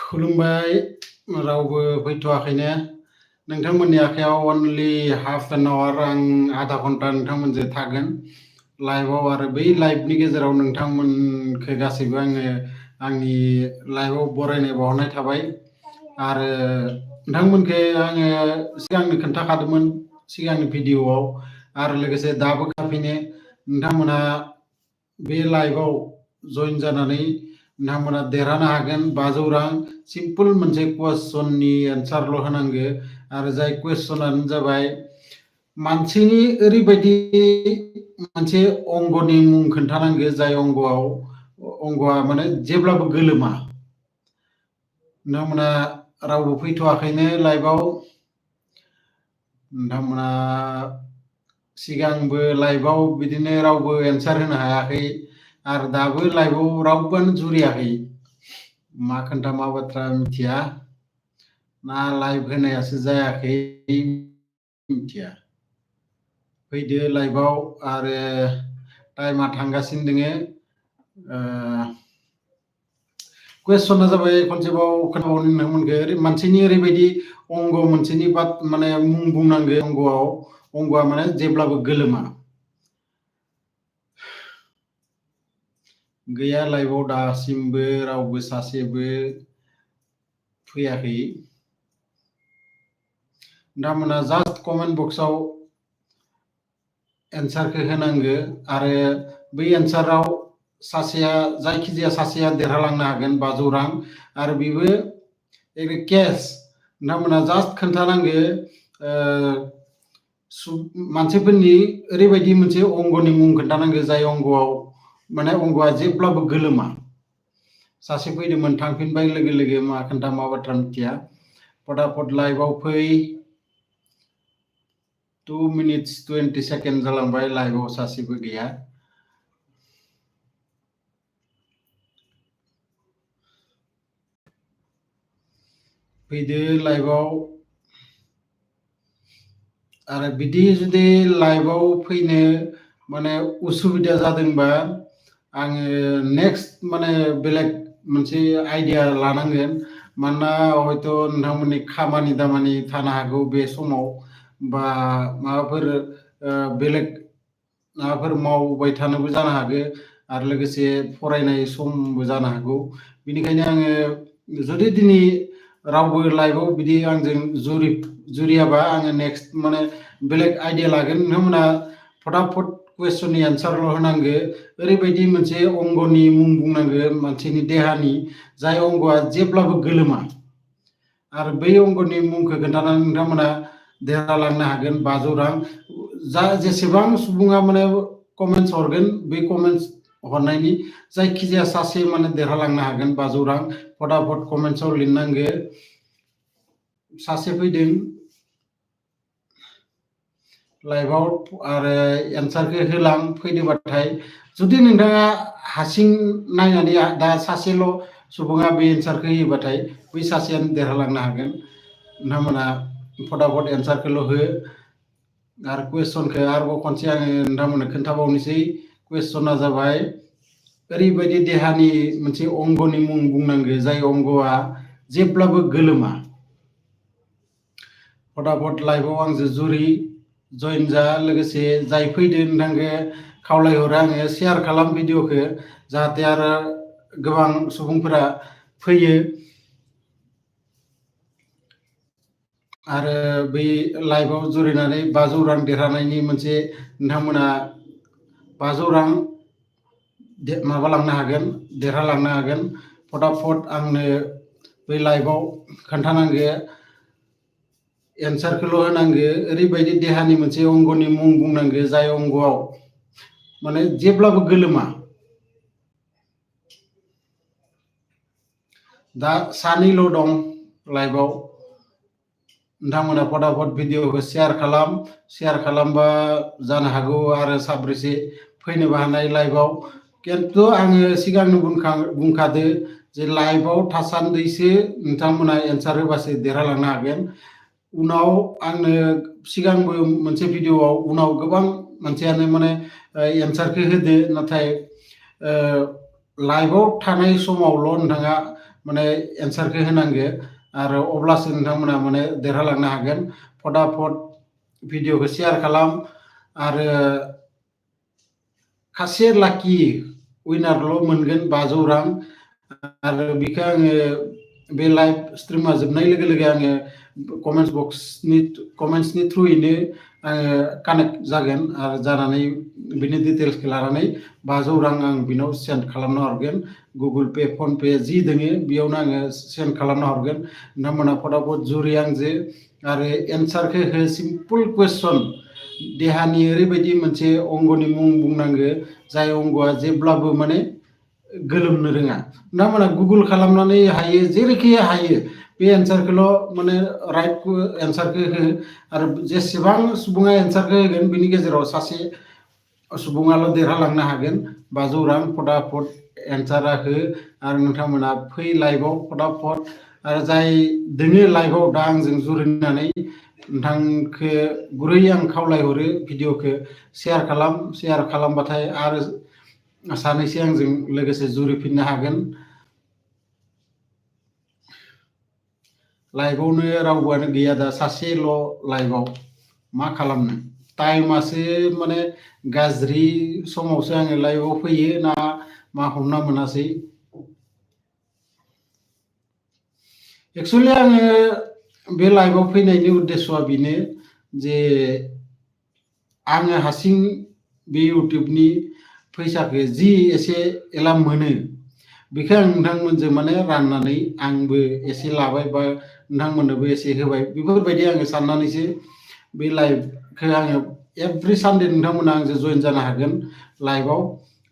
खुलुमबाय रावबो फैथ'वाखैनो नोंथांमोननि आखायाव अनलि हाफ एन आवार आं आधा घन्टा नोंथांमोनजों थागोन लाइभआव आरो बै लाइभनि गेजेराव नोंथांमोनखौ गासैबो आङो आंनि लाइभआव बरायनाय बावहरनाय थाबाय आरो नोंथांमोनखौ आङो सिगांनो खोन्थाखादोंमोन सिगांनि भिडिअआव आरो लोगोसे दाबो खाफिनो नोंथांमोना बे लाइभआव जइन जानानै नोंथांमोना देरहानो हागोन 500 रां सिम्पल मोनसे कुवेसननि एन्सारल' होनांगो आरो जाय कुवेसनानो जाबाय मानसिनि ओरैबायदि मोनसे अंगनि मुं खोन्थानांगो जाय अंगआ माने जेब्लाबो गोलोमा नोंथांमोना रावबो फैथ'वाखैनो लाइभआव नोंथांमोना सिगांबो लाइभआव बिदिनो रावबो एन्सार होनो हायाखै आरो दाबो लाइभआव रावबोआनो जुरियाखै मा खोन्था मा बाथ्रा मिथिया ना लाइभ होनायासो जायाखै मिथिया फैदो लाइभआव आरो टाइमा थांगासिनो दोङो कुवेसना जाबाय खनसेबाव खोन्थाबावनो नोंथांमोनखो मानसिनि ओरैबायदि अंग मोनसेनि माने मुं बुंनांगो अंगआ माने जेब्लाबो गोलोमा गैया लाइभआव दासिमबो रावबो सासेबो फैयाखै नोंथांमोना जास्ट कमेन्ट बक्सआव एन्सारखौ होनांगो आरो बै एन्साराव सासेया जायखिजाया सासेया देरहालांनो हागोन 500 रां आरो बेबो केस नोंथांमोना जास्ट खोन्थानांगो मानसिफोरनि ओरैबायदि मोनसे अंगनि मुं खोन्थानांगो जाय अंगआव माने अंगआ जेब्लाबो गोलोमा सासे फैदोंमोन थांफिनबाय लोगो लोगो मा खोन्था मा बाथ्रा मिथिया फटाफट लाइभआव फै 2 minutes 20 seconds जालांबाय लाइभआव सासेबो गैया फैदो लाइभआव आरो बिदि जुदि लाइभआव फैनो माने उसुबिदा जादोंबा आङो नेक्स्ट माने बेलेग मोनसे आइडिया लानांगोन मानोना हयथ' नोंथांमोननि खामानि दामानि थानो हागौ बे समाव बा माबाफोर बेलेग माबाफोर मावबाय थानोबो जानो हागौ आरो लोगोसे फरायनाय समबो जानो हागौ बेनिखायनो आङो जुदि दिनै रावबो लाइभआव बिदि आंजों जुरियाबा आङो नेक्स्ट माने बेलेग आइडिया लागोन नोंथांमोना फटाफट कुवेसननि एन्सारल' होनांगो ओरैबायदि मोनसे अंगनि मुं बुंनांगो मानसिनि देहानि जाय अंगआ जेब्लाबो गोलोमा आरो बै अंगनि मुंखौ खोन्थानानै नोंथांमोना देरहालांनो हागोन 500 रां जेसेबां सुबुङा माने कमेन्ट्स हरगोन बे कमेन्ट्स हरनायनि जायखिजाया सासे माने देरहालांनो हागोन 500 रां फटाफट कमेन्ट्सआव लिरनांगो सासे फैदों लाइभआव आरो एन्सारखौ होलां फैदोंबाथाय जुदि नोंथाङा हारसिं नायनानै दा सासेल' सुबुङा बे एन्सारखौ होयोबाथाय बै सासेयानो देरहालांनो हागोन नोंथांमोना फटाफट एन्सारखौल' हो आरो कुवेसनखौ आरोबाव खनसे आङो नोंथांमोननो खोन्थाबावनोसै कुवेसना जाबाय ओरैबायदि देहानि मोनसे अंगनि मुं बुंनांगो जाय अंगआ जेब्लाबो गोलोमा फटाफट लाइभआव आंजों जुरि जइन जा लोगोसे जाय फैदों नोंथांखौ खावलायहरो आङो शेयार खालाम भिडिअखौ जाहाथे आरो गोबां सुबुंफोरा फैयो आरो बै लाइभआव जुरिनानै 500 रां देरहानायनि मोनसे नोंथांमोना 500 रां माबालांनो हागोन देरहालांनो हागोन फटाफट आंनो बै लाइभआव खोन्थानांगो एन्सारखौल' होनांगो ओरैबायदि देहानि मोनसे अंगनि मुं बुंनांगो जाय अंगआव माने जेब्लाबो गोलोमा दा सानैल' दं लाइभआव नोंथांमोना फटाफट भिडिअखौ शेयार खालामबा जानो हागौ आरो साब्रैसे फैनोबो हानाय लाइभआव खिन्थु आङो सिगांनो बुंखादो जे लाइभआव थासान्दिसो नोंथांमोना एन्सार होबासो देरहालांनो हागोन उनाव आंनो सिगांबो मोनसे भिडिअआव उनाव गोबां मानसियानो माने एन्सारखौ होदो नाथाय लाइभआव थानाय समावल' नोंथाङा माने एन्सारखौ होनांगो आरो अब्लासो नोंथांमोना माने देरहालांनो हागोन। फटाफट भिडिअखौ शेयार खालाम आरो सासे लाकि उइनारल' मोनगोन 500 रां आरो बेखौ आङो बे लाइभ स्ट्रिमा जोबनाय लोगो लोगो आङो कमेन्ट्सनि थ्रुयैनो आङो कानेक्ट जागोन आरो जानानै बिनि डिटेल्सखौ लानानै 500 रां आं बिनाव सेन्ड खालामना हरगोन। गुगल पे, फन पे जि दोङो बेयावनो आङो सेन्ड खालामना हरगोन। नोंथांमोना फटाफट जुरि आंजो आरो एन्सारखौ हो। सिम्पोल कुइसन, देहानि ओरैबायदि मोनसे अंगनि मुं बुंनांगो जाय अंगआ जेब्लाबो माने गोलोमनो रोङा। नोंथांमोना गुगल खालामनानै हायो, जेरैखि हायो बे एन्सारखौल' माने राइट एन्सारखौ हो आरो जेसेबां सुबुङा एन्सारखौ होगोन बिनि गेजेराव सासे सुबुङाल' देरहालांनो हागोन 500 रां। फटाफट एन्सारा हो आरो नोंथांमोना फै लाइभआव फटाफट। आरो जाय दोङो लाइभआव दा आंजों जुरिनानै नोंथांखौ गुरै आं खावलायहरो भिडिअखौ शेयार खालाम। शेयार खालामबाथाय आरो सानैसो आंजों लोगोसे जुरिफिननो हागोन। लाइभआवनो रावबोआनो गैया दा, सासेल' लाइभआव मा खालामनो। टाइमासो माने गाज्रि समावसो आङो लाइभआव फैयो ना मा हमना मोनासै। एक्सुवेलि आङो बे लाइभआव फैनायनि उद्देश्यआ बेनो जे आङो हारसिं बे इउटुबनि फैसाखौ जि एसे एला मोनो बेखौ आं नोंथांमोनजों माने राननानै आंबो एसे लाबाय बा नोंथांमोननोबो एसे होबाय, बेफोरबायदि आङो साननानैसो बे लाइभखौ आङो एभ्रि सानडे नोंथांमोना आंजों जइन जानो हागोन लाइभआव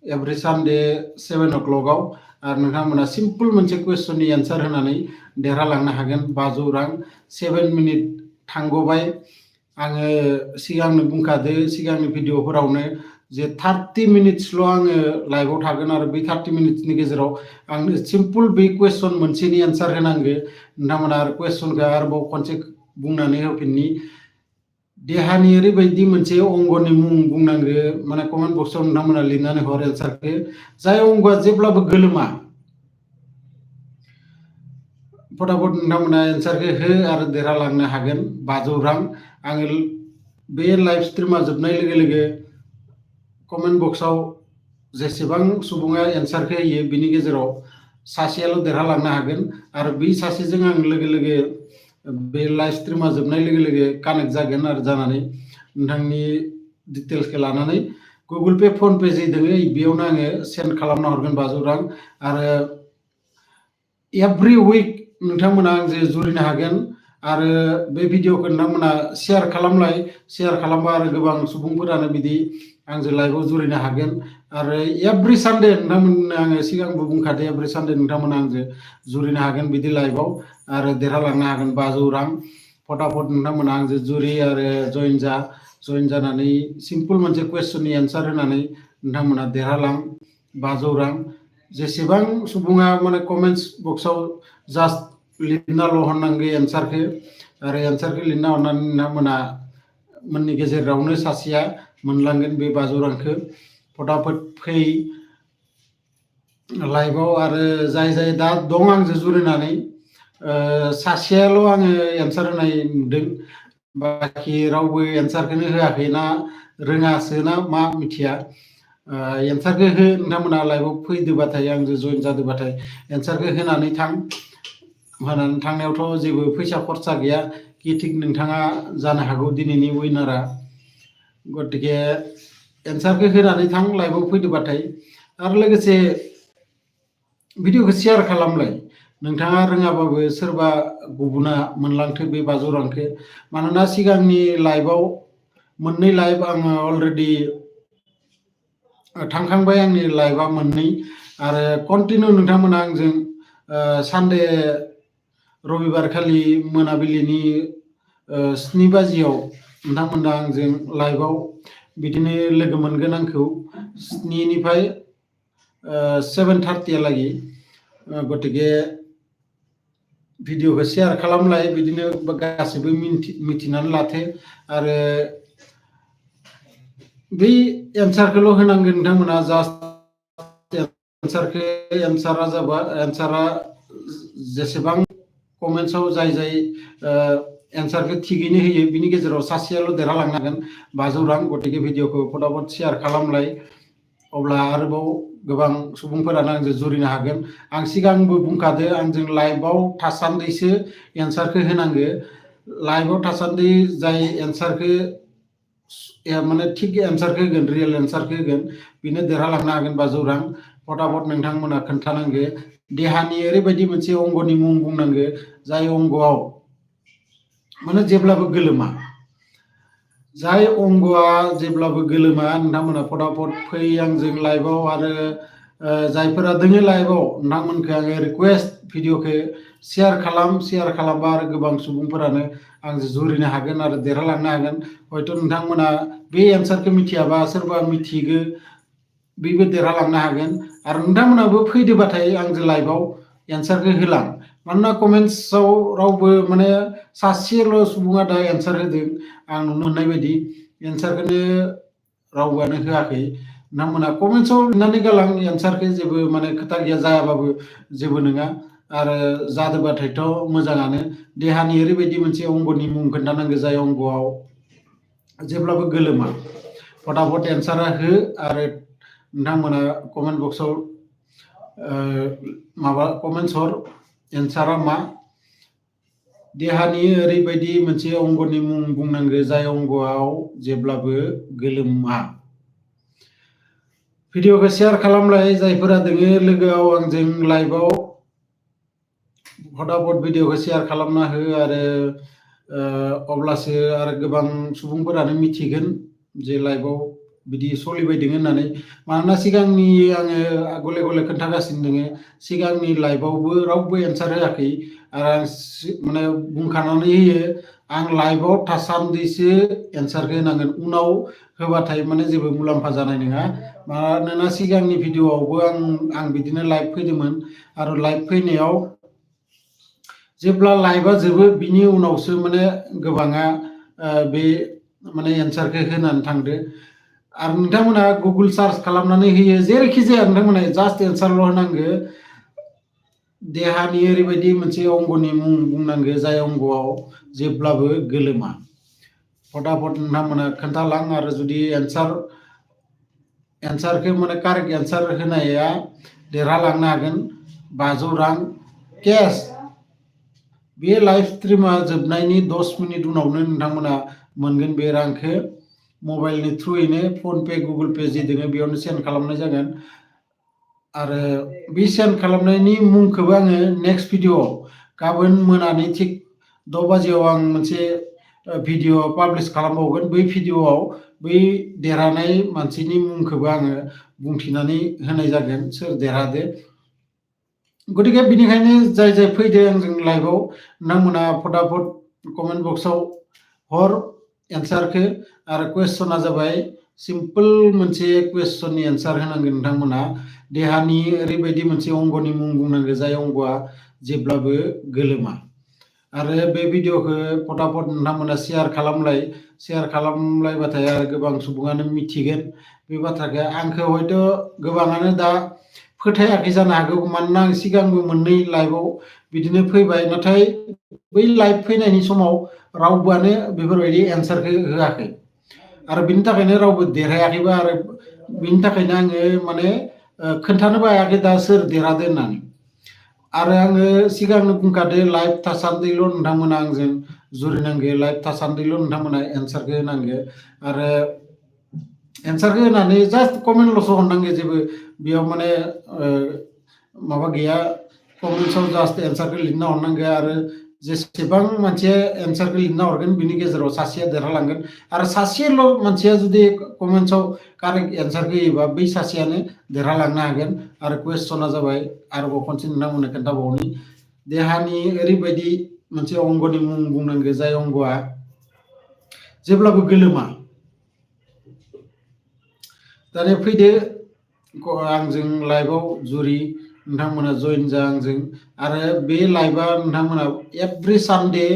एभ्रि सानडे 7 o'clockआव। आरो नोंथांमोना सिम्पोल मोनसे कुइसननि एन्सार होनानै देरहालांनो हागोन 500 रां। 7 मिनिट थांगबाय। आङो सिगांनो बुंखादो सिगांनि भिडिअफोरावनो जे 30 मिनिट्सल' आङो लाइभआव थागोन आरो बे 30 मिनिट्सनि गेजेराव आंनो सिम्पोल बे कुइसन मोनसेनि एन्सार होनांगो। नोंथांमोना आरो कुइसनखौ आरोबाव खनसे बुंनानै होफिननि। देहानि ओरैबायदि मोनसे अंगनि मुं बुंनांगो, माने कमेन्ट बक्सआव नोंथांमोना लिरनानै हर एन्सारखौ, जाय अंगआ जेब्लाबो गोलोमा। फटाफट नोंथांमोना एन्सारखौ हो आरो देरहालांनो हागोन 500 रां। आङो बे लाइभ स्ट्रिमा जोबनाय लोगो लोगो कमेन्ट बक्सआव जेसेबां सुबुङा एन्सारखौ होयो बिनि गेजेराव सासेयाल' देरहालांनो हागोन आरो बै सासेजों आं लोगो लोगो बे लाइभ स्ट्रिमा जोबनाय लोगो लोगो कानेक्ट जागोन आरो जानानै नोंथांनि डिटेल्सखौ लानानै गुगल पे, फन पे जि दोङो बेयावनो आङो सेन्ड खालामना हरगोन 500 रां। आरो एभ्रि उइक नोंथांमोना आंजों जुरिनो हागोन आरो बे भिडिअखौ नोंथांमोना शेयार खालामलाय। शेयार खालामबा आरो गोबां सुबुंफोरानो बिदि आंजों लाइभआव जुरिनो हागोन। आरो एभ्रि सानडे नोंथांमोननो आङो सिगांबो बुंखादो एभ्रि सानडे नोंथांमोना आंजों जुरिनो हागोन बिदि लाइभआव आरो देरहालांनो हागोन 500 रां। फटाफट नोंथांमोना आंजों जुरि आरो जइन जानानै सिम्पोल मोनसे कुइसननि एन्सार होनानै नोंथांमोना देरहालां 500 रां। जेसेबां सुबुङा माने कमेन्ट्स बक्सआव जास्ट लिरनाल' हरनांगौ एन्सारखौ आरो एन्सारखौ लिरना हरनानै नोंथांमोना मोननि गेजेरावनो सासेया मोनलांगोन बे 500 रांखौ। फटाफट फै लाइभआव आरो जाय दा दं आंजों जुरिनानै सासेयाल' आङो एन्सार होनाय नुदों, बाखि रावबो एन्सारखौनो होआखै ना रोङासो ना मा मिथिया। एन्सारखौ हो नोंथांमोना लाइभआव फैदोबाथाय आंजों जइन जादोबाथाय एन्सारखौ होनानै थां। होनानै थांनायावथ' जेबो फैसा खरसा गैया कि थिग नोंथाङा जानो हागौ दिनैनि उइनारा। गतिके एन्सारखौ होनानै थां लाइभआव फैदोबाथाय आरो लोगोसे भिडिअखौ शेयार खालामलाय। नोंथाङा रोङाबाबो सोरबा गुबुना मोनलांथो बे 500 रांखौ। मानोना सिगांनि लाइभआव मोननै लाइभ आङो अलरेडि थांखांबाय, आंनि लाइभआ मोननै आरो कन्टिनिउ नोंथांमोना आंजों सानडे रबिबार खालि मोनाबिलिनि 7 बाजियाव नोंथांमोना आंजों लाइभआव बिदिनो लोगो मोनगोन आंखौ 7 निफ्राय 7:30 लागि। गतिके भिडिअखौ शेयार खालामलाय, बिदिनो गासैबो मिथिनानै लाथो आरो बै एन्सारखौल' होनांगोन नोंथांमोना जास्ट एन्सारा जेसेबां कमेन्ट्सआव जाय एन्सारखौ थिगैनो होयो बिनि गेजेराव सासेयाल' देरहालांनो हागोन 500 रां गतिके भिडिअखौ फटाफट शेयार खालामलाय अब्ला आरोबाव गोबां सुबुंफोरानो आंजों जुरिनो हागोन आं सिगांबो बुंखादो आंजों लाइभआव थासान्दैसो एन्सारखौ होनांगो लाइभआव थासान्दै जाय एन्सारखौ माने थिग एन्सारखौ होगोन रियेल एन्सारखौ होगोन बिनो देरहालांनो हागोन 500 रां फटाफट नोंथांमोना खोन्थानांगो देहानि ओरैबायदि मोनसे अंगनि मुं बुंनांगो जाय अंगआव माने जेब्लाबो गोलोमा जाय अंगआ जेब्लाबो गोलोमा नोंथांमोना फटाफट फै आंजों लाइभआव आरो जायफोरा दोङो लाइभआव नोंथांमोनखौ आङो रिक्वेस्ट भिडिअखौ शेयार खालामबा आरो गोबां सुबुंफोरानो आंजों जुरिनो हागोन आरो देरहालांनो हागोन हयथ' नोंथांमोना बे एन्सारखौ मिथियाबा सोरबा मिथिगो बेबो देरहालांनो हागोन आरो नोंथांमोनाबो फैदोबाथाय आंजों लाइभआव एन्सारखौ होलां मानोना कमेन्ट्सआव रावबो माने सासेल' सुबुङा दा एन्सार होदों आं नुनो मोननाय बायदि एन्सारखौनो रावबोआनो होआखै नोंथांमोना कमेन्ट्सआव लिरनानै गालां एन्सारखौ जेबो माने खोथा गैया जायाबाबो जेबो नङा आरो जादोबाथायथ' मोजाङानो देहानि ओरैबायदि मोनसे अंगनि मुं खोन्थानांगौ जाय अंगआव जेब्लाबो गोलोमा फटाफट एन्सारा हो आरो नोंथांमोना कमेन्ट बक्सआव माबा कमेन्ट्स हर एन्सारा मा देहानि ओरैबायदि मोनसे अंगनि मुं बुंनांगौ जाय अंगआव जेब्लाबो गोलोमा भिडिअखौ शेयार खालामलाय जायफोरा दोङो लोगोआव आंजों लाइभआव फटाफट भिडिअखौ शेयार खालामना हो आरो अब्लासो आरो गोबां सुबुंफोरानो मिथिगोन जे लाइभआव बिदि सोलिबाय दङ होननानै मानोना सिगांनि आङो गले गले खोन्थागासिनो दङ सिगांनि लाइभआवबो रावबो एन्सार होआखै आरो आं माने बुंखानानै होयो आं लाइभआव थासान्दिसो एन्सारखौ होनांगोन उनाव होबाथाय माने जेबो मुलाम्फा जानाय नङा मानोना सिगांनि भिडिअआवबो आं बिदिनो लाइभ फैदोंमोन आरो लाइभ फैनायाव जेब्ला लाइभआ जोबो बिनि उनावसो माने गोबाङा बे माने एन्सारखौ होनानै थांदो आरो नोंथांमोना गुगल सार्च खालामनानै होयो जेरैखि जाया नोंथांमोना जास्ट एन्सारल' होनांगो देहानि ओरैबायदि मोनसे अंगनि मुं बुंनांगो जाय अंगआव जेब्लाबो गोलोमा फटाफट नोंथांमोना खोन्थालां आरो जुदि एन्सारखौ माने कारेक्ट एन्सार होनाया देरहालांनो हागोन 500 रां केस बे लाइभ स्ट्रिमा जोबनायनि 10 मिनिट उनावनो नोंथांमोना मोनगोन बे रांखौ मबाइलनि थ्रुयैनो फनपे गुगल पे जि दङ बेयावनो सेन्ड खालामनाय जागोन आरो बे सेन्ड खालामनायनि मुंखौबो आङो नेक्स्ट भिडिअआव गाबोन मोनानि थिग 6 बाजियाव आं मोनसे भिडिअ पाब्लिश खालामबावगोन बै भिडिअआव बै देरहानाय मानसिनि मुंखौबो आङो बुंथिनानै होनाय जागोन सोर देरहादो गतिके बिनिखायनो जाय फैदो आंजों लाइभआव नोंथांमोना फटाफट कमेन्ट बक्सआव हर एन्सारखौ आरो कुवेश्चना जाबाय सिम्पल मोनसे कुवेश्चननि एन्सार होनांगोन नोंथांमोना देहानि ओरैबायदि मोनसे अंगनि मुं बुंनांगौ जाय अंगआ जेब्लाबो गोलोमा आरो बे भिडिअखौ फटाफट नोंथांमोना शेयार खालामलायबाथाय आरो गोबां सुबुङानो मिथिगोन बे बाथ्राखौ आंखौ हयथ' गोबाङानो दा फोथायाखै जानो हागौ मानोना आं सिगांबो मोननै लाइभआव बिदिनो फैबाय नाथाय बै लाइभ फैनायनि समाव रावबोआनो बेफोरबायदि एन्सारखौ होआखै आरो बिनि थाखायनो रावबो देरहायाखैबो आरो बिनि थाखायनो आङो माने खोन्थानोबो हायाखै दा सोर देरहादो होननानै आरो आङो सिगांनो बुंखादो लाइभ थासान्दैल' नोंथांमोना आंजों जुरिनांगौ लाइभ थासान्दैल' नोंथांमोना एन्सारखौ होनांगौ आरो एन्सारखौ होनानै जास्ट कमेन्टल'सो हरनांगौ जेबो बेयाव माने माबा गैया कमेन्ट्सआव जास्ट एन्सारखौ लिरना हरनांगौ आरो जेसेबां मानसिया एन्सारखौ लिरना हरगोन बिनि गेजेराव सासेया देरहालांगोन आरो सासेल' मानसिया जुदि कमेन्ट्सआव कारेक्ट एन्सारखौ होयोबा बै सासेयानो देरहालांनो हागोन आरो कुवेश्चना जाबाय आरोबाव खनसे नोंथांमोननो खोन्थाबावनि देहानि ओरैबायदि मोनसे अंगनि मुं बुंनांगौ जाय अंगआ जेब्लाबो गोलोमा दानिया फैदो आंजों लाइभआव जुरि नोंथांमोना जइन जा आंजों आरो बे लाइभआ नोंथांमोना एभ्रि सानडे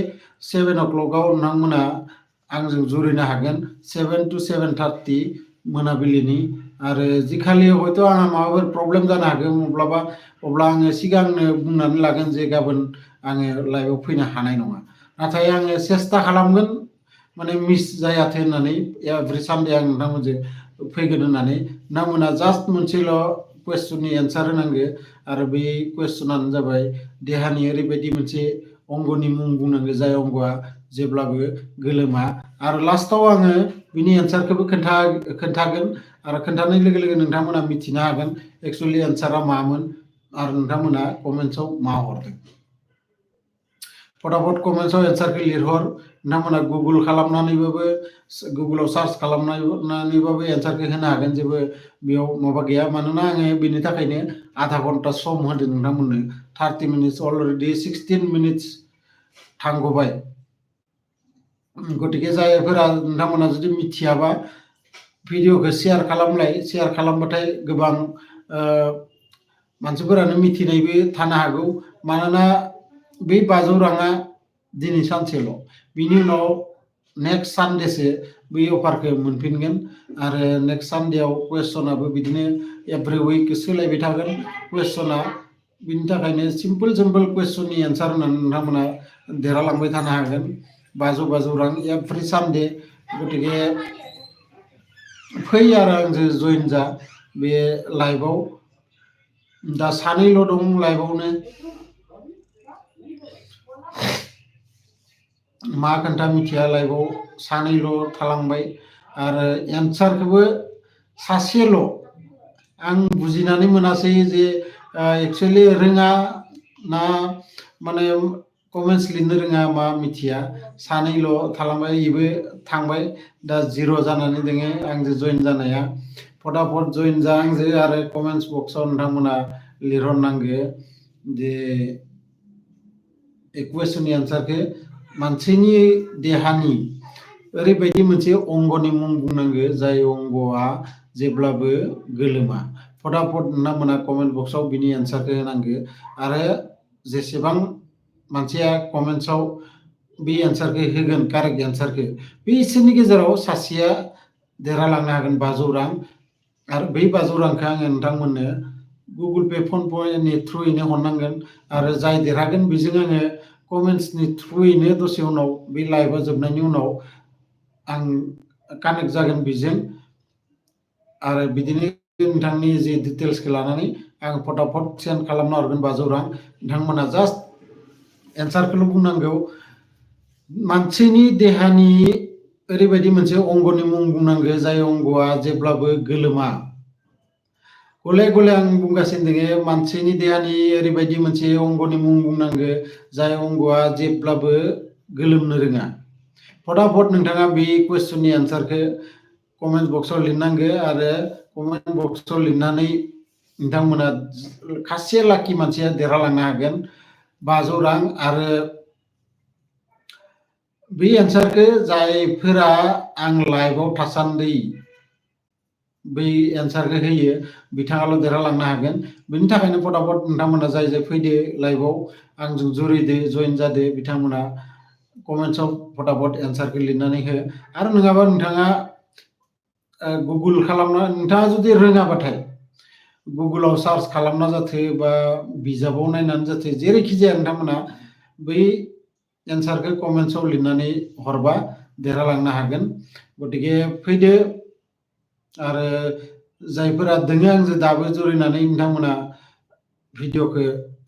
7 o'clock नोंथांमोना आंजों जुरिनो हागोन 7 to 7:30 मोनाबिलिनि आरो जिखालि हयथ' आंहा माबाफोर प्रब्लेम जानो हागौ माब्लाबा, अब्ला आङो सिगांनो बुंनानै लागोन जे गाबोन आङो लाइभआव फैनो हानाय नङा। नाथाय आङो सेस्था खालामगोन माने मिस जायाथों होननानै एभ्रि सानडे आं नोंथांमोनजों फैगोन होननानै। नोंथांमोना जास्ट मोनसेल' कुइसननि एन्सार होनांगो आरो बे कुइसनानो जाबाय देहानि ओरैबायदि मोनसे अंगनि मुं बुंनांगो जाय अंगआ जेब्लाबो गोलोमा। आरो लास्टआव आङो बिनि एन्सारखौबो खोन्थागोन आरो खोन्थानाय लोगो लोगो नोंथांमोना मिथिनो हागोन एक्सुवेलि एन्सारा मामोन आरो नोंथांमोना कमेन्ट्सआव मा हरदों। फटाफट कमेन्ट्सआव एन्सारखौ लिरहर। नोंथांमोना गुगल खालामनानैबाबो, गुगलाव सार्च खालामनानैबाबो एन्सारखौ होनो हागोन, जेबो बेयाव माबा गैया। मानोना आङो बेनि थाखायनो आधा घन्टा सम होदों नोंथांमोननो। 30 मिनिट्स अलरेडि 16 मिनिट्स थांगबाय। गतिके जायफोरा नोंथांमोना जुदि मिथियाबा भिडिअखौ शेयार खालामलाय। शेयार खालामबाथाय गोबां मानसिफोरानो मिथिनायबो थानो हागौ। मानोना बे 500 राङा दिनै सानसेल', बिनि उनाव नेक्स्ट सानडेसो बै अफारखौ मोनफिनगोन। आरो नेक्स्ट सानडेआव कुइसनाबो बिदिनो एभ्रि उइक सोलायबाय थागोन कुइसना। बिनि थाखायनो सिम्पोल कुइसननि एन्सार होनानै नोंथांमोना देरहालांबाय थानो हागोन। 500 रां एभ्रि सानडे। गतिके फै आरो आंजों जइन जा बे लाइभआव। दा सानैल' दं लाइभआवनो। मा खोन्था मिथिया, लाइभआव सानैल' थालांबाय आरो एन्सारखौबो सासेल'। आं बुजिनानै मोनासै जे एक्सुवेलि रोङा ना माने कमेन्ट्स लिरनो रोङा मा मिथिया। सानैल' थालांबाय, इबो थांबाय। दा 0 जानानै दोङो आंजों जइन जानाया। फटाफट जइन जा आंजों आरो कमेन्ट्स बक्सआव नोंथांमोना लिरहरनांगो जे कुइसननि एन्सारखौ मानसिनि देहानि ओरैबायदि मोनसे अंगनि मुं बुंनांगो जाय अंगआ जेब्लाबो गोलोमा। फटाफट नोंथांमोना कमेन्ट बक्सआव बिनि एन्सारखौ होनांगो आरो जेसेबां मानसिया कमेन्ट्सआव बे एन्सारखौ होगोन, कारेक्ट एन्सारखौ, बिसोरनि गेजेराव सासेया देरहालांनो हागोन 500 रां। आरो बै 500 रांखौ आङो नोंथांमोननो गुगल पे, फन पेनि थ्रुयैनो हरनांगोन। आरो जाय देरहागोन बेजों आङो कमेन्ट्सनि थ्रुयैनो दसे उनाव बे लाइभआ जोबनायनि उनाव आं कानेक्ट जागोन बेजों। आरो बिदिनो नोंथांनि जे डिटेल्सखौ लानानै आं फटाफट सेन्ड खालामना हरगोन 500 रां। नोंथांमोना जास्ट एन्सारखौल' बुंनांगौ। मानसिनि देहानि ओरैबायदि मोनसे अंगनि मुं बुंनांगो जाय अंगआ जेब्लाबो गोलोमा। गले गले आं बुंगासिनो दोङो, मानसिनि देहानि ओरैबायदि मोनसे अंगनि मुं बुंनांगो जाय अंगआ जेब्लाबो गोलोमनो रोङा। फटाफट नोंथाङा बे कुइसननि एन्सारखौ कमेन्ट बक्सआव लिरनांगो आरो कमेन्ट बक्सआव लिरनानै नोंथांमोना खासे लाखि मानसिया देरहालांनो हागोन 500 रां। आरो बे एन्सारखौ जायफोरा आं लाइभआव थासान्दि बै एन्सारखौ होयो बिथाङाल' देरहालांनो हागोन। बेनि थाखायनो फटाफट नोंथांमोना जाय जाय फैदो लाइभआव आंजों जुरिदो, जइन जादो, बिथांमोना कमेन्ट्सआव फटाफट एन्सारखौ लिरनानै हो। आरो नङाबा नोंथाङा गुगल खालामना, नोंथाङा जुदि रोङाबाथाय गुगलाव सार्च खालामना जाथो बा बिजाबाव नायनानै जाथो, जेरैखि जाया नोंथांमोना बै एन्सारखौ कमेन्ट्सआव लिरनानै हरबा देरहालांनो हागोन। गतिके फैदो आरो जायफोरा दोङो आंजों दाबो जुरिनानै नोंथांमोना भिडिअखौ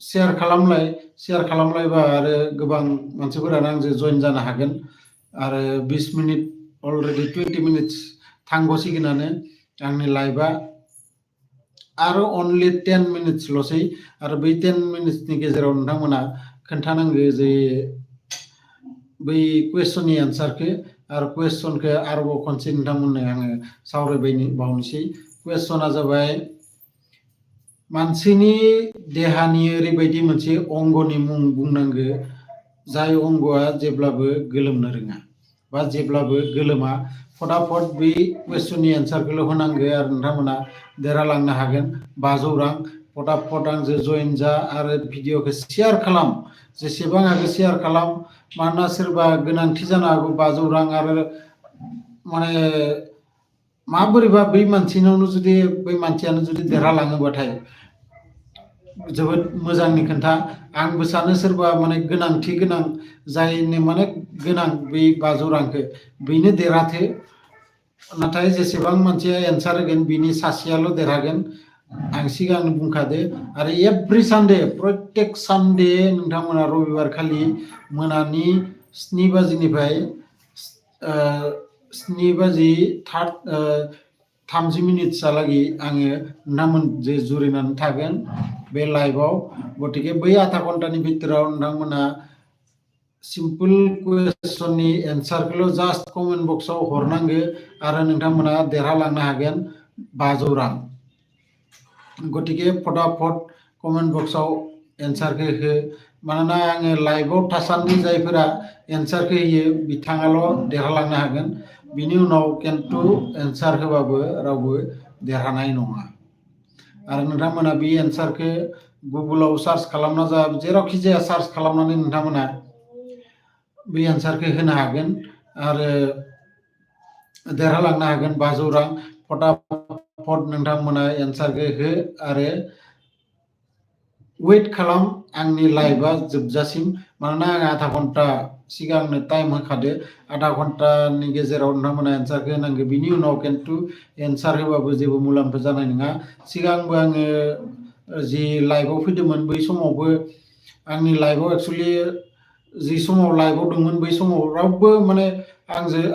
शेयार खालामलायबा आरो गोबां मानसिफोरानो आंजों जइन जानो हागोन। आरो 20 मिनिट अलरेडि 20 मिनिट्स थांगसिगोनानो आंनि लाइभआ। आरो अनलि 10 मिनिट्सल'सै। आरो बै 10 मिनिट्सनि गेजेराव नोंथांमोना खोन्थानांगो जे बै कुइसननि एन्सारखौ। आरो कुइसनखौ आरोबाव खनसे नोंथांमोननो आङो सावरायबावनोसै। कुइसना जाबाय मानसिनि देहानि ओरैबायदि मोनसे अंगनि मुं बुंनांगो जाय अंगआ जेब्लाबो गोलोमनो रोङा बा जेब्लाबो गोलोमा। फटाफट बे कुइसननि एन्सारखौल' होनांगो आरो नोंथांमोना देरहालांनो हागोन 500 रां। फटाफट आंजों जइन जा आरो भिडिअखौ शेयार खालाम, जेसेबां हागौ शेयार खालाम। मानोना सोरबा गोनांथि जानो हागौ 500 रां आरो माने माबोरैबा बै मानसिनावनो जुदि बै मानसियानो जुदि देरहालाङोबाथाय जोबोद मोजांनि खोथा। आंबो सानो सोरबा माने गोनांथि गोनां जायनो माने गोनां बै 500 रांखौ बेनो देरहाथो। नाथाय जेसेबां मानसिया एन्सार होगोन बिनि सासेयाल' देरहागोन। आं सिगांनो बुंखादो। आरो एभ्रि सानडे प्रत्येक सानडे नोंथांमोना रबिबार खालि मोनानि 7 बाजिनिफ्राय 7 बाजि 30 मिनिटसहालागै आङो नोंथांमोनजों जुरिनानै थागोन बे लाइभआव। गतिके बै आधा घन्टानि भितराव नोंथांमोना सिम्पल कुवेसननि एन्सारखौल' जास्ट कमेन्ट बक्सआव हरनांगो आरो नोंथांमोना देरहालांनो हागोन 500 रां। गतिके फटाफट कमेन्ट बक्सआव एन्सारखौ हो। मानोना आङो लाइभआव थासान्दि जायफोरा एन्सारखौ होयो बिथाङाल' देरहालांनो हागोन। बिनि उनाव खिन्थु एन्सार होबाबो रावबो देरहानाय नङा। आरो नोंथांमोना बे एन्सारखौ गुगोलाव सार्च खालामना जेरावखि जाया सार्च खालामनानै नोंथांमोना बे एन्सारखौ होनो हागोन आरो देरहालांनो हागोन 500 रां। फटाफट नोंथांमोना एन्सारखौ हो आरो वेट खालाम आंनि लाइभआ जोबजासिम। मानोना आं आधा घन्टा सिगांनो टाइम होखादो। आधा घन्टानि गेजेराव नोंथांमोना एन्सारखौ होनांगौ। बिनि उनाव खिन्थु एन्सार होबाबो जेबो मुलाम्फा जानाय नङा। सिगांबो आङो जि लाइभआव फैदोंमोन बै समावबो आंनि लाइभआव एक्सुवेलि जि समाव लाइभआव दंमोन बै समाव रावबो माने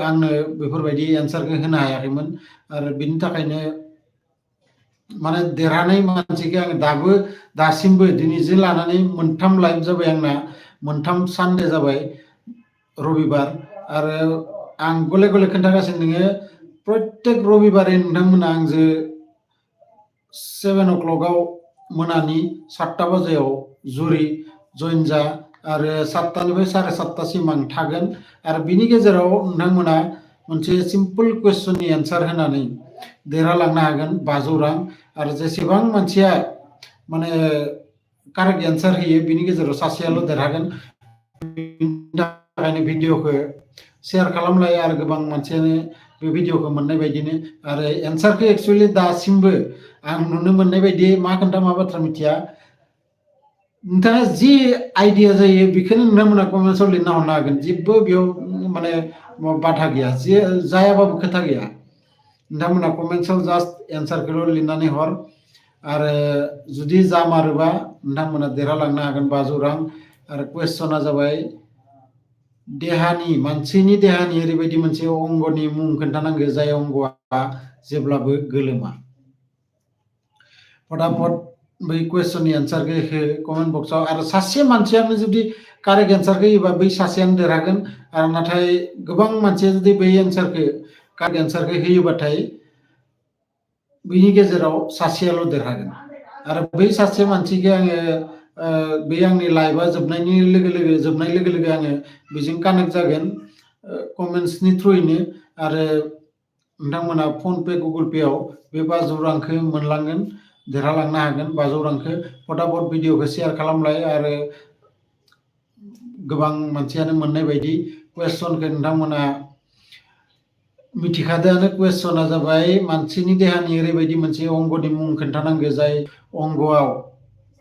आंनो बेफोरबायदि एन्सारखौ होनो हायाखैमोन। आरो बिनि थाखायनो माने देरहानाय मानसिखौ आङो दासिमबो दिनैजों लानानै 3 लाइभ जाबाय आंना। 3 सानडे जाबाय रबिबार। आरो आं गले गले खोन्थागासिनो नोङो प्रत्येक रबिबारै नोंथांमोना आंजों 7 o'clockआव मोनानि 7 बाजियाव जइन जा। आरो 7टानिफ्राय 7:30सिम आं थागोन। आरो बिनि गेजेराव नोंथांमोना मोनसे सिम्पल कुवेसननि एन्सार होनानै देरहालांनो हागोन 500 रां। आरो जेसेबां मानसिया माने कारेक्ट एन्सार होयो बिनि गेजेराव सासेयाल' देरहागोन। बिनि थाखायनो भिडिअखौ शेयार खालामलाय आरो गोबां मानसियानो बे भिडिअखौ मोननाय बायदिनो। आरो एन्सारखौ एक्सुवेलि दासिमबो आं नुनो मोननाय बायदि मा बाथ्रा मिथिया। नोंथाङा जि आइडिया जायो बेखौनो नोंथांमोना कमेन्ट्सआव लिरना हरनो हागोन। जेबो बेयाव माने बाधा गैया। जायाबाबो खोथा गैया। नोंथांमोना कमेन्ट्सआव जास्ट एन्सारखौल' लिरनानै हर। आरो जुदि जामारोबा नोंथांमोना देरहालांनो हागोन 500 रां। आरो कुवेसना जाबाय मानसिनि देहानि ओरैबायदि मोनसे अंगनि मुं खोन्थानांगौ जाय अंगआ जेब्लाबो गोलोमा। फटाफट बै कुवेसननि एन्सारखौ हो कमेन्ट बक्सआव। आरो सासे मानसियानो जुदि कारेक्ट एन्सारखौ होयोबा बै सासेयानो देरहागोन। आरो नाथाय गोबां मानसिया जुदि बै कारेक्ट एन्सारखौ होयोबाथाय बिनि गेजेराव सासेयाल' देरहागोन। आरो बै सासे मानसिखौ आङो बे आंनि लाइभआ जोबनाय लोगो लोगो आङो बेजों कानेक्ट जागोन कमेन्ट्सनि थ्रुयैनो। आरो नोंथांमोना फनपे गुगोल पेआव बे 500 रांखौ मोनलांगोन। देरहालांनो हागोन 500 रांखौ। फटाफट भिडिअखौ शेयार खालामलाय आरो गोबां मानसियानो मोननाय बायदि कुवेसनखौ नोंथांमोना मिथिखादोआनो। कुवेसना जाबाय मानसिनि देहानि ओरैबायदि मोनसे अंगनि मुं खोन्थानांगौ जाय अंगआव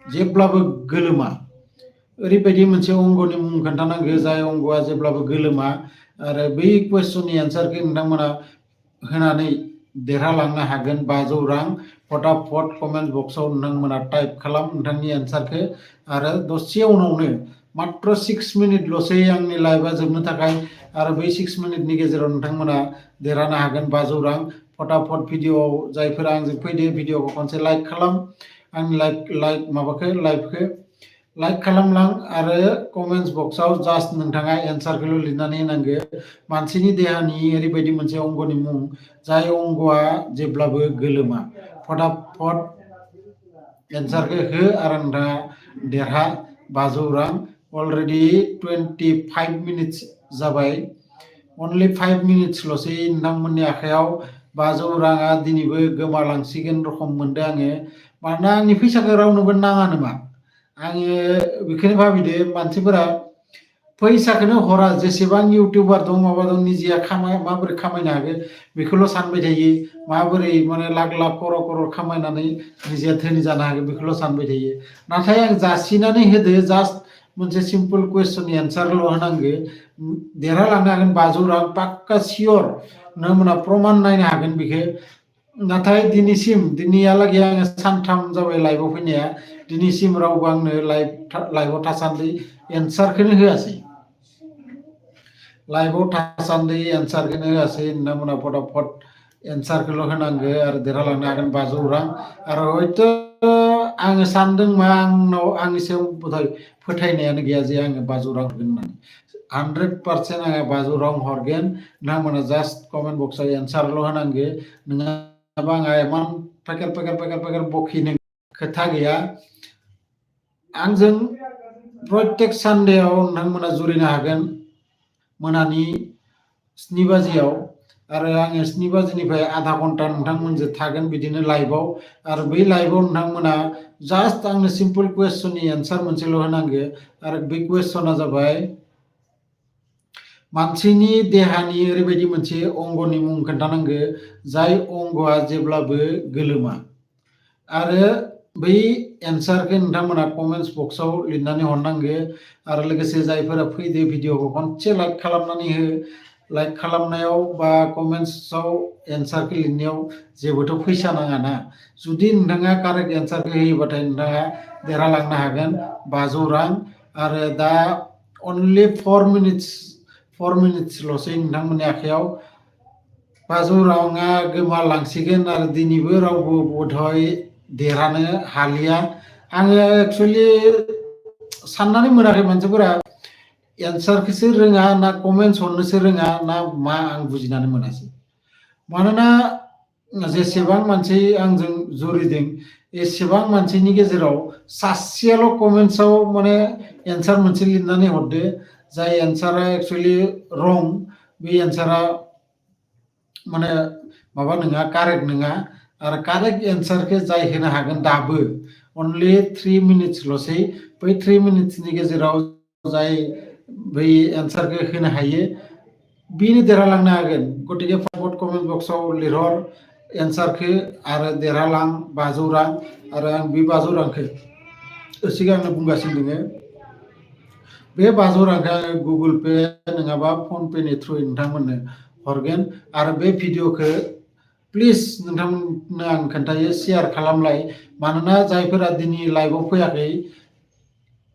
जेब्लाबो गोलोमा। ओरैबायदि मोनसे अंगनि मुं खोन्थानांगौ जाय अंगआ जेब्लाबो गोलोमा। आरो बै कुवेसननि एन्सारखौ नोंथांमोना होनानै देरहालांनो हागोन 500 रां। फटाफट कमेन्ट बक्सआव नोंथांमोना टाइप खालाम नोंथांनि एन्सारखौ। आरो दसे उनावनो मात्र 6 मिनिटल'सै आंनि लाइभआ जोबनो थाखाय। आरो बै 6 मिनिटनि गेजेराव नोंथांमोना देरहानो हागोन 500 रां। फटाफट भिडिअआव जायफोरा आंजों फैदो भिडिअखौ खनसे लाइक खालाम। आंनि लाइभखौ लाइक खालामलां। आरो कमेन्ट्स बक्सआव जास्ट नोंथाङा एन्सारखौल' लिरनानै होनांगौ। मानसिनि देहानि ओरैबायदि मोनसे अंगनि मुं जाय अंगआ जेब्लाबो गोलोमा। फटाफट एन्सारखौ हो आरो नोंथाङा देरहा 500 रां। अलरेडि 25 मिनिट्स जाबाय। अनलि 5 मिनिट्सल'सै नोंथांमोननि आखायाव 500 राङा दिनैबो गोमालांसिगोन रखम मोनदों आङो। मानोना आंनि फैसाखौ रावनोबो नाङा नामा। आङो बेखौनो भाबिदो मानसिफोरा फैसाखौनो हरा जेसेबां इउटिउबार दं माबा दं निजेया माबोरै खामायनो हागोन बेखौल' सानबाय थायो माबोरै माने लाख लाख खरर खामायनानै निजेया धोनि जानो हागोन बेखौल' सानबाय थायो नाथाय आं जासिनानै होदो जास्ट मोनसे सिम्पोल कुवेश्चननि एन्सारल' होनांगो देरहालांनो हागोन 500 रां पाक्का सियर नोंथांमोना प्रमान नायनो हागोन बेखौ नाथाय दिनैहालागै आङो सानथाम जाबाय लाइभआव फैनाया दिनैसिम रावबो आंनो लाइभआव थासान्दि एन्सारखौनो होआसै लाइभआव थासान्दि एन्सारखौनो होआसै नोंथांमोना फटाफट एन्सारखौल' होनांगो आरो देरहालांनो हागोन 500 रां आरो हयथ' आङो सानदों मा आंनाव आंनि सायाव फोथायनायानो गैया जे आङो 500 रां हरगोन होननानै 100% आङो 500 रां हरगोन नोंथांमोना जास्ट कमेन्ट बक्सआव एन्सारल' होनांगो नङाबा आंहा इमान पेकेर बखिनो खोथा गैया आंजों प्रत्येक सानडेआव नोंथांमोना जुरिनो हागोन मोनानि 7 बाजियाव आरो आङो 7 बाजिनिफ्राय आधा घन्टा नोंथांमोनजों थागोन बिदिनो लाइभआव आरो बै लाइभआव नोंथांमोना जास्ट आंनो सिम्पोल कुवेश्चननि एन्सार मोनसेल' होनांगो आरो बे कुवेश्चना जाबाय मानसिनि देहानि ओरैबायदि मोनसे अंगनि मुं खोन्थानांगो जाय अंगआ जेब्लाबो गोलोमा आरो बै एन्सारखौ नोंथांमोना कमेन्ट्स बक्सआव लिरनानै हरनांगो आरो लोगोसे जायफोरा फैदो भिडिअखौ खनसे लाइक खालामनानै हो लाइक खालामनायाव बा कमेन्ट्सआव एन्सारखौ लिरनायाव जेबोथ' फैसा नाङा ना जुदि नोंथाङा कारेक्ट एन्सारखौ होयोबाथाय नोंथाङा देरहालांनो हागोन 500 रां आरो दा अनलि 4 मिनिट्सल'सै नोंथांमोननि आखायाव 500 राङा गोमालांसिगोन आरो दिनैबो रावबो बधय देरहानो हालिया आङो एक्चुअलि साननानै मोनाखै मानसिफोरा एन्सारखौसो रोङा ना कमेन्ट्स हरनोसो रोङा ना मा आं बुजिनानै मोनासै मानोना जेसेबां मानसि आंजों जुरिदों एसेबां मानसिनि गेजेराव सासेयाल' कमेन्ट्सआव माने एन्सार मोनसे लिरनानै हरदो जाय एन्सारा एक्चुअलि रं बे एन्सारा माने माबा नङा कारेक्ट नङा आरो कारेक्ट एन्सारखौ जाय होनो हागोन दाबो अनलि 3 मिनिट्सल'सै बै 3 मिनिट्सनि गेजेराव जाय बै एन्सारखौ होनो हायो बेनो देरहालांनो हागोन गतिके फटाफट कमेन्ट बक्सआव लिरहर एन्सारखौ आरो देरहालां 500 रां आरो आं बे 500 रांखौ सिगांनो बुंगासिनो दङ बे 500 रांखौ आङो गुगोल पे नङाबा फन पेनि थ्रुयै नोंथांमोननो हरगोन आरो बे भिडिअखौ प्लिज नोंथांमोननो आं खोन्थायो शेयार खालामलाय मानोना जायफोरा दिनै लाइभआव फैयाखै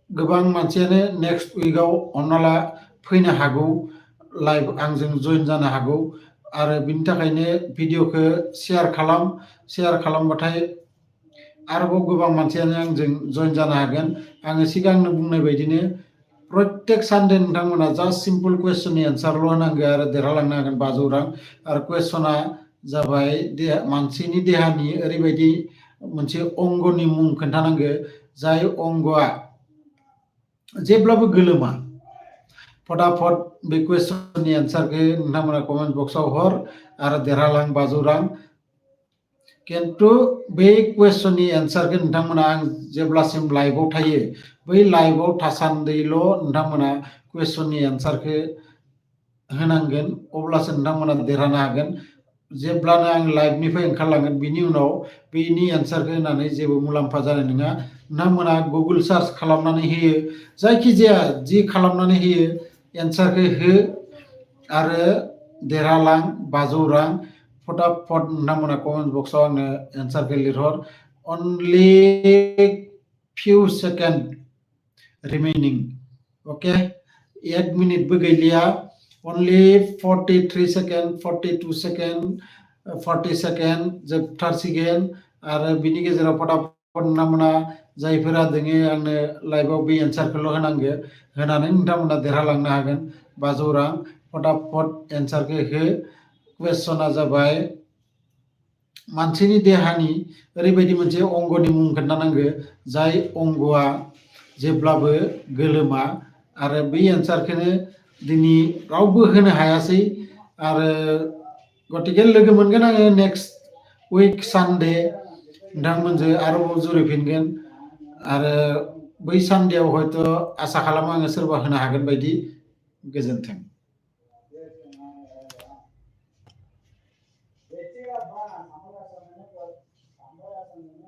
गोबां मानसियानो नेक्स्ट उइकआव हमना ला फैनो हागौ लाइभ आंजों जइन जानो हागौ आरो बिनि थाखायनो भिडिअखौ शेयार खालामबाथाय आरोबाव गोबां मानसियानो आंजों जइन जानो हागोन आङो सिगांनो बुंनाय बायदिनो प्रत्येक सानडे नोंथांमोना जास्ट सिम्पोल कुवेश्चननि एन्सारल' होनांगौ आरो देरहालांनो हागोन 500 रां आरो कुवेश्चना जाबाय मानसिनि देहानि ओरैबायदि मोनसे अंगनि मुं खोन्थानांगौ जाय अंगआ जेब्लाबो गोलोमा फटाफट बे कुवेश्चननि एन्सारखौ नोंथांमोना कमेन्ट बक्सआव हर आरो देरहालां 500 रां किन्तु बे कुवेश्चननि एन्सारखौ नोंथांमोना आं जेब्लासिम लाइभआव थायो बै लाइभआव थासान्दिल' नोंथांमोना कुवेश्चननि एन्सारखौ होनांगोन अब्लासो नोंथांमोना देरहानो हागोन जेब्लानो आं लाइभनिफ्राय ओंखारलांगोन बिनि उनाव बेनि एन्सारखौ होनानै जेबो मुलाम्फा जानाय नङा नोंथांमोना गुगोल सार्च खालामनानै होयो जायखिजाया जि खालामनानै होयो एन्सारखौ हो आरो देरहालां 500 रां फटाफट नोंथांमोना कमेन्ट बक्सआव आंनो एन्सारखौ लिरहर अनलि फिउ सेकेन्ड रिमेनिं ओके 1 मिनिटबो गैलिया अनलि 43 सेकेन्ड 42 सेकेन्ड 40 सेकेन्ड जोबथारसिगोन आरो बिनि गेजेराव फटाफट नोंथांमोना जायफोरा दोङो आंनो लाइभआव बे एन्सारखौल' होनांगो होनानै नोंथांमोना देरहालांनो हागोन 500 रां फटाफट एन्सारखौ हो कुवेश्चना जाबाय मानसिनि देहानि ओरैबायदि मोनसे अंगनि मुं खोन्थानांगो जाय अंगआ जेब्लाबो गोलोमा आरो बे एन्सारखौनो दिनै रावबो होनो हायासै आरो गतिके लोगो मोनगोन आङो नेक्स्ट उइक सानडे नोंथांमोनजों आरोबाव जुरिफिनगोन आरो बै सानडेआव हयथ' आसा खालामो आङो सोरबा होनो हागोन बायदि गोजोन्थों।